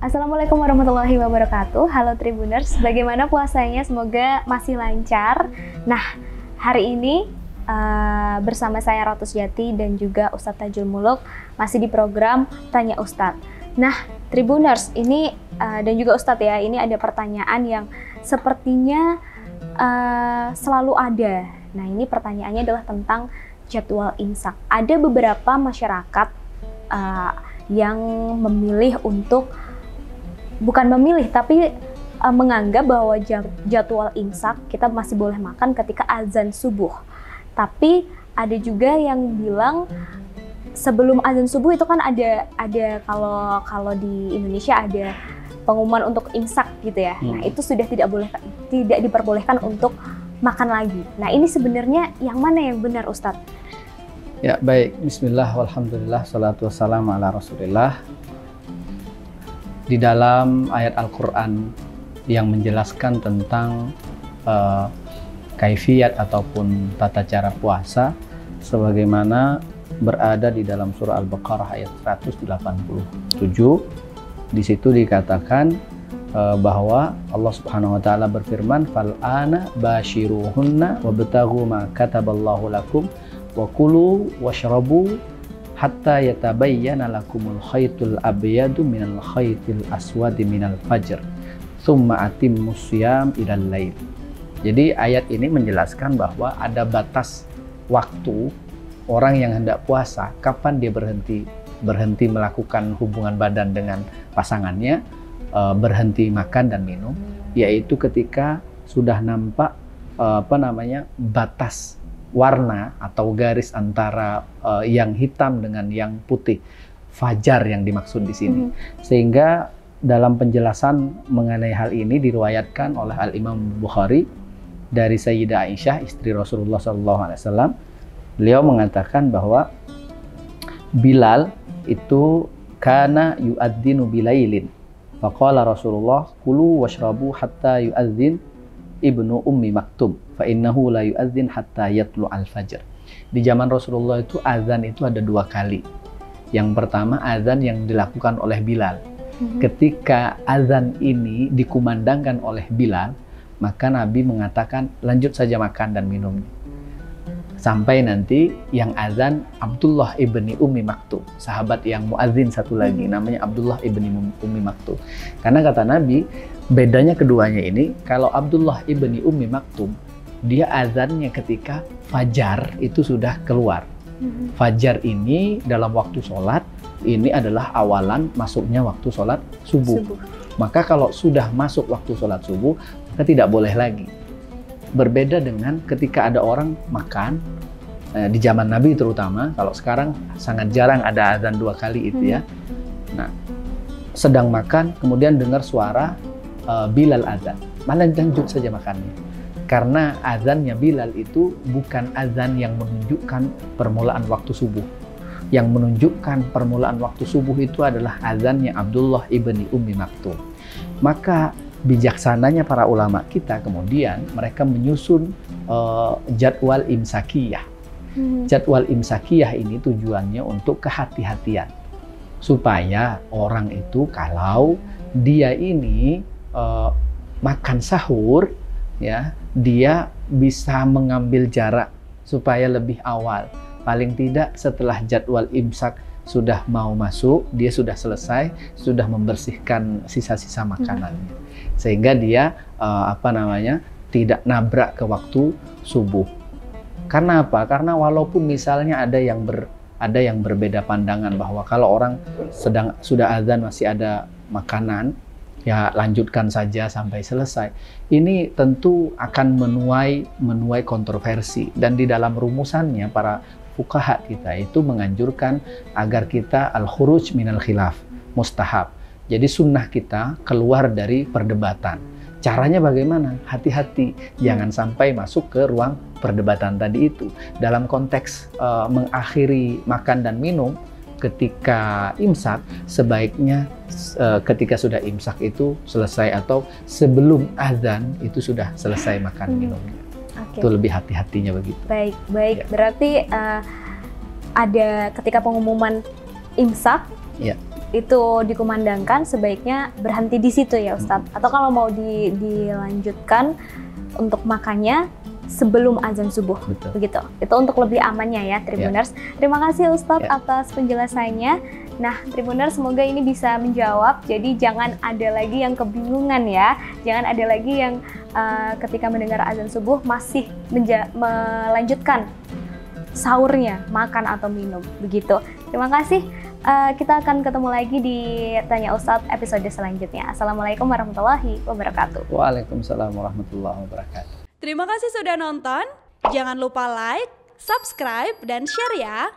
Assalamualaikum warahmatullahi wabarakatuh. Halo Tribuners, bagaimana puasanya? Semoga masih lancar. Nah, hari ini bersama saya Rotus Jati dan juga Ustadz Tajul Muluk masih di program Tanya Ustadz. Nah, Tribuners, ini dan juga Ustadz ya, ini ada pertanyaan yang sepertinya selalu ada. Nah, ini pertanyaannya adalah tentang jadwal imsak. Ada beberapa masyarakat yang memilih untuk bukan memilih, tapi menganggap bahwa jadwal imsak kita masih boleh makan ketika azan subuh. Tapi ada juga yang bilang sebelum azan subuh itu kan ada kalau di Indonesia ada pengumuman untuk imsak gitu ya. Nah, itu sudah tidak diperbolehkan untuk makan lagi. Nah, ini sebenarnya yang mana yang benar, Ustadz? Ya, baik. Bismillah, walhamdulillah, salatu wassalamu ala rasulillah. Di dalam ayat Al-Quran yang menjelaskan tentang kaifiyat ataupun tata cara puasa sebagaimana berada di dalam surah Al-Baqarah ayat 187, di situ dikatakan bahwa Allah Subhanahu wa taala berfirman, "Fal ana bashiruhunna wabtaghu ma kataballahu lakum wa kulu washrabu hatta yatabayyana lakumul khaytul abyadu minal khaytil aswadi minal fajr thumma atimmus syiyam ilal lail." Jadi ayat ini menjelaskan bahwa ada batas waktu orang yang hendak puasa, kapan dia berhenti melakukan hubungan badan dengan pasangannya, berhenti makan dan minum, yaitu ketika sudah nampak batas warna atau garis antara yang hitam dengan yang putih, fajar yang dimaksud di sini. Sehingga dalam penjelasan mengenai hal ini diriwayatkan oleh Al-Imam Bukhari dari Sayyidah Aisyah, istri Rasulullah SAW. Beliau mengatakan bahwa Bilal itu kana yu'adzinu bilailin. Faqala Rasulullah kulu washrabu hatta yu'adzin ibnu ummi maktum fa innahu la yu'adzin hatta yatlu al-fajr. Di zaman Rasulullah itu azan itu ada dua kali. Yang pertama azan yang dilakukan oleh Bilal. Ketika azan ini dikumandangkan oleh Bilal, maka Nabi mengatakan lanjut saja makan dan minum. Sampai nanti yang azan Abdullah ibni Ummi Maktum, sahabat yang muadzin satu lagi namanya Abdullah ibni Ummi Maktum. Karena kata Nabi, bedanya keduanya ini, kalau Abdullah ibni Ummi Maktum dia azannya ketika fajar itu sudah keluar. Fajar ini dalam waktu sholat ini adalah awalan masuknya waktu sholat subuh. Maka kalau sudah masuk waktu sholat subuh, maka tidak boleh lagi. Berbeda dengan ketika ada orang makan, di zaman Nabi terutama, kalau sekarang sangat jarang ada azan dua kali itu ya. Nah, sedang makan, kemudian dengar suara Bilal azan, malah lanjut saja makannya. Karena azannya Bilal itu bukan azan yang menunjukkan permulaan waktu subuh. Yang menunjukkan permulaan waktu subuh itu adalah azannya Abdullah ibni Ummi Maktum. Maka bijaksananya para ulama kita kemudian mereka menyusun jadwal imsakiyah. Jadwal imsakiyah ini tujuannya untuk kehati-hatian supaya orang itu kalau dia ini makan sahur ya, dia bisa mengambil jarak supaya lebih awal. Paling tidak setelah jadwal imsak sudah mau masuk, dia sudah selesai, sudah membersihkan sisa-sisa makanannya. Sehingga dia tidak nabrak ke waktu subuh. Karena apa? Karena walaupun misalnya ada yang berbeda pandangan bahwa kalau orang sudah azan masih ada makanan, ya lanjutkan saja sampai selesai. Ini tentu akan menuai kontroversi, dan di dalam rumusannya para fuqaha kita itu menganjurkan agar kita al-khuruj minal khilaf, mustahab. Jadi sunnah kita keluar dari perdebatan. Caranya bagaimana? Hati-hati, jangan sampai masuk ke ruang perdebatan tadi itu. Dalam konteks mengakhiri makan dan minum ketika imsak, sebaiknya ketika sudah imsak itu selesai atau sebelum azan itu sudah selesai makan minumnya. Itu lebih hati-hatinya begitu. Baik. Ya. Berarti ada ketika pengumuman imsak, itu dikumandangkan sebaiknya berhenti di situ ya Ustadz. Atau kalau mau dilanjutkan untuk makannya sebelum azan subuh. Betul. Begitu. Itu untuk lebih amannya ya Tribuners. Terima kasih Ustadz atas penjelasannya. Nah, Tribuners, semoga ini bisa menjawab. Jadi jangan ada lagi yang kebingungan ya. Jangan ada lagi yang ketika mendengar azan subuh masih melanjutkan sahurnya, makan atau minum. Begitu. Terima kasih. Kita akan ketemu lagi di Tanya Ustadz episode selanjutnya. Assalamualaikum warahmatullahi wabarakatuh. Waalaikumsalam warahmatullahi wabarakatuh. Terima kasih sudah nonton. Jangan lupa like, subscribe, dan share ya.